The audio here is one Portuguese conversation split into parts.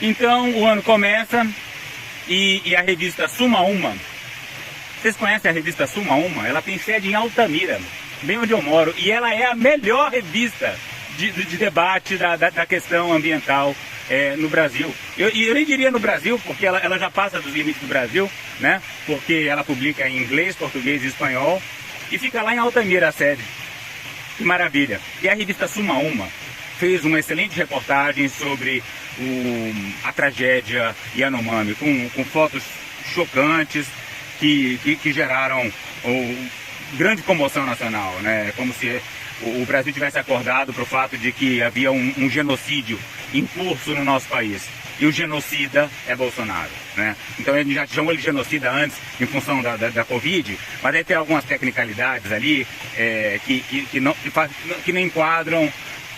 Então o ano começa e a revista Suma Uma, vocês conhecem a revista Suma Uma? Ela tem sede em Altamira, bem onde eu moro, e ela é a melhor revista de debate da questão ambiental no Brasil. Eu nem diria no Brasil, porque ela já passa dos limites do Brasil, né? Porque ela publica em inglês, português e espanhol, e fica lá em Altamira a sede. Que maravilha! E a revista Suma Uma fez uma excelente reportagem sobre a tragédia Yanomami, com fotos chocantes que geraram grande comoção nacional, né? Como se o Brasil tivesse acordado para o fato de que havia um genocídio em curso no nosso país. E o genocida é Bolsonaro, né? Então ele já chamou ele de genocida antes, em função da Covid, mas aí tem algumas tecnicalidades ali que não enquadram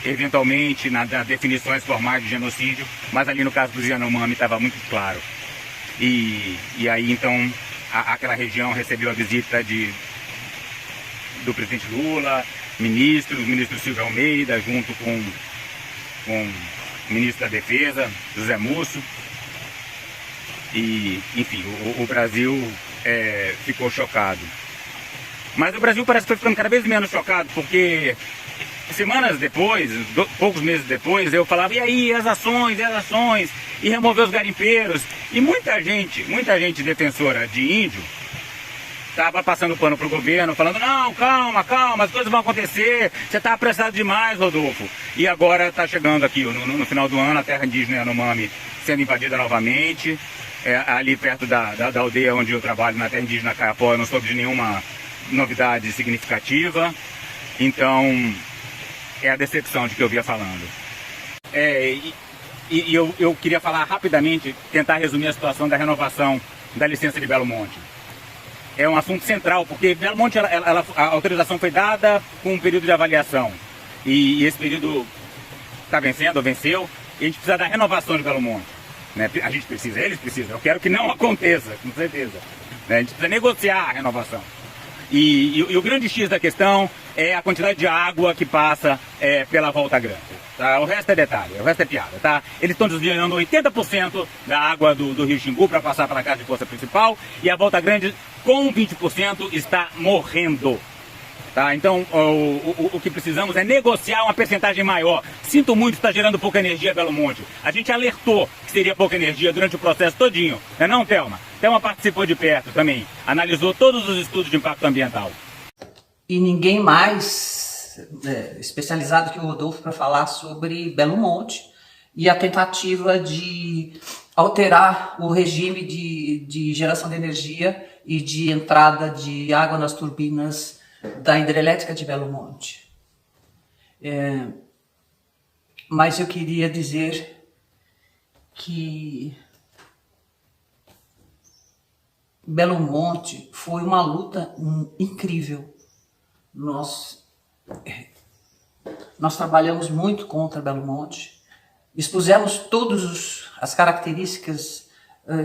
eventualmente nas definições formais de genocídio, mas ali no caso do Yanomami estava muito claro. E aí então aquela região recebeu a visita do presidente Lula, o ministro Silvio Almeida, junto com o ministro da Defesa, José Múcio. E, enfim, o Brasil ficou chocado. Mas o Brasil parece que foi ficando cada vez menos chocado, porque semanas depois, poucos meses depois, eu falava, e aí, as ações, e remover os garimpeiros. E muita gente defensora de índio, estava passando pano para o governo, falando, não, calma, as coisas vão acontecer, você está apressado demais, Rodolfo. E agora está chegando aqui, no final do ano, a terra indígena Yanomami sendo invadida novamente, ali perto da aldeia onde eu trabalho, na terra indígena Caiapó, eu não soube de nenhuma novidade significativa. Então, é a decepção de que eu vinha falando. Eu queria falar rapidamente, tentar resumir a situação da renovação da licença de Belo Monte. É um assunto central, porque Belo Monte, a autorização foi dada com um período de avaliação. E esse período está vencendo, ou venceu, e a gente precisa da renovação de Belo Monte. Né? A gente precisa, eles precisam, eu quero que não aconteça, com certeza. Né? A gente precisa negociar a renovação. E o grande X da questão é a quantidade de água que passa pela Volta Grande. Tá? O resto é detalhe, o resto é piada. Tá? Eles estão desviando 80% da água do Rio Xingu para passar pela casa de força principal, e a Volta Grande, com 20%, está morrendo. Tá? Então, o que precisamos é negociar uma percentagem maior. Sinto muito, está gerando pouca energia Belo Monte. A gente alertou que seria pouca energia durante o processo todinho. Não é não, Thelma? Thelma participou de perto também. Analisou todos os estudos de impacto ambiental. E ninguém mais especializado que o Rodolfo para falar sobre Belo Monte e a tentativa de alterar o regime de geração de energia e de entrada de água nas turbinas da hidrelétrica de Belo Monte. Mas eu queria dizer que Belo Monte foi uma luta incrível. Nós trabalhamos muito contra Belo Monte, expusemos todas as características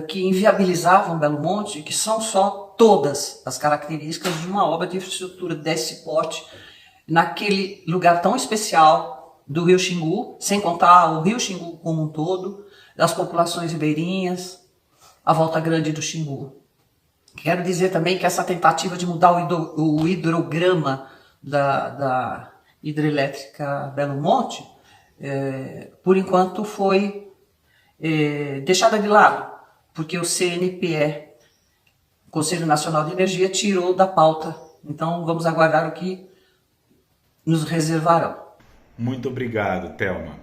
que inviabilizavam Belo Monte, que são só todas as características de uma obra de infraestrutura desse porte, naquele lugar tão especial do Rio Xingu, sem contar o Rio Xingu como um todo, das populações ribeirinhas, a Volta Grande do Xingu. Quero dizer também que essa tentativa de mudar o hidrograma da hidrelétrica Belo Monte, por enquanto foi deixada de lado, porque o CNPE, Conselho Nacional de Energia, tirou da pauta. Então vamos aguardar o que nos reservarão. Muito obrigado, Thelma.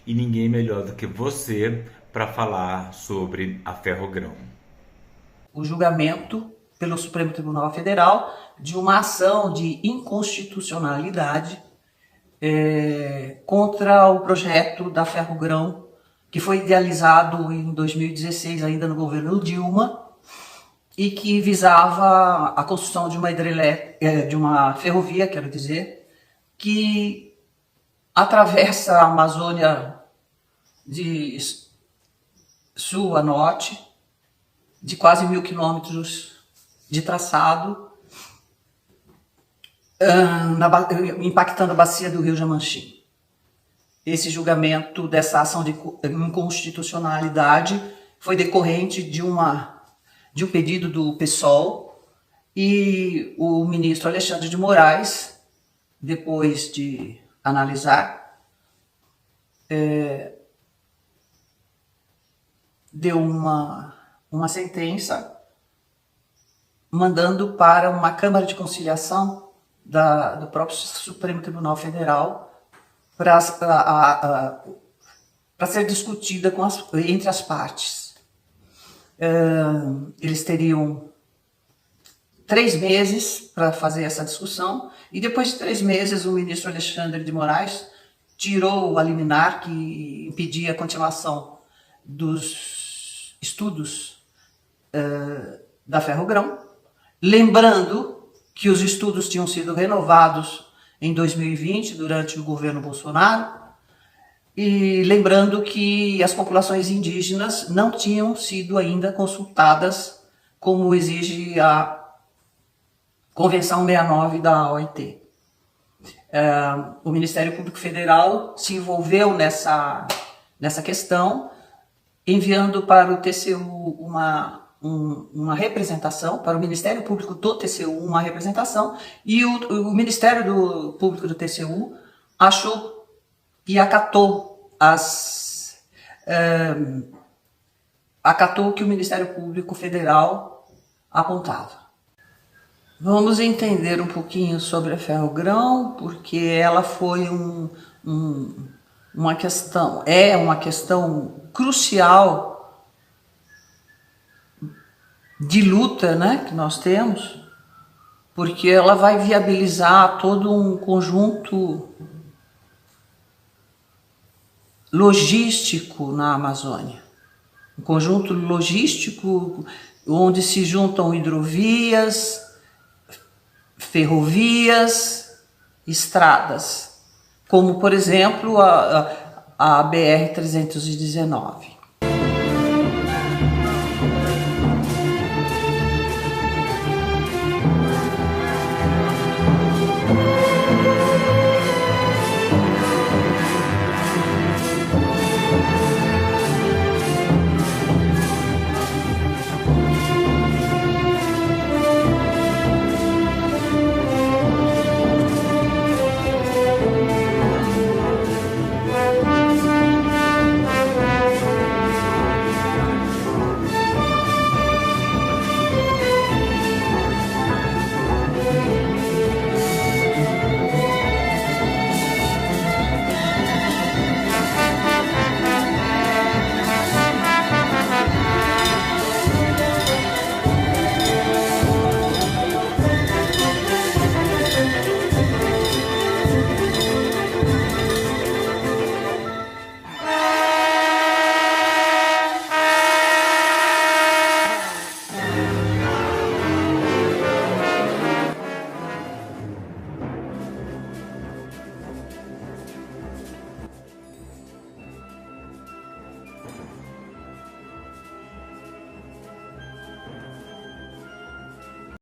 E ninguém melhor do que você para falar sobre a Ferrogrão. O julgamento pelo Supremo Tribunal Federal de uma ação de inconstitucionalidade contra o projeto da Ferrogrão, que foi idealizado em 2016, ainda no governo Dilma, e que visava a construção de uma ferrovia, quero dizer, que atravessa a Amazônia de sul a norte, de quase 1.000 quilômetros de traçado, impactando a bacia do Rio Jamanchim. esse julgamento dessa ação de inconstitucionalidade foi decorrente de um pedido do PSOL, e o ministro Alexandre de Moraes, depois de analisar, deu uma sentença mandando para uma Câmara de Conciliação do próprio Supremo Tribunal Federal para ser discutida entre as partes. Eles teriam 3 meses para fazer essa discussão, e depois de 3 meses o ministro Alexandre de Moraes tirou o liminar que impedia a continuação dos estudos da Ferrogrão, lembrando que os estudos tinham sido renovados em 2020, durante o governo Bolsonaro, e lembrando que as populações indígenas não tinham sido ainda consultadas, como exige a Convenção 69 da OIT. O Ministério Público Federal se envolveu nessa questão, enviando para o TCU uma representação, para o Ministério Público do TCU uma representação, e o Ministério Público do TCU achou e acatou o que o Ministério Público Federal apontava. Vamos entender um pouquinho sobre a Ferrogrão, porque ela foi uma questão crucial de luta, né, que nós temos, porque ela vai viabilizar todo um conjunto logístico na Amazônia. Um conjunto logístico onde se juntam hidrovias, ferrovias, estradas, como por exemplo a BR-319.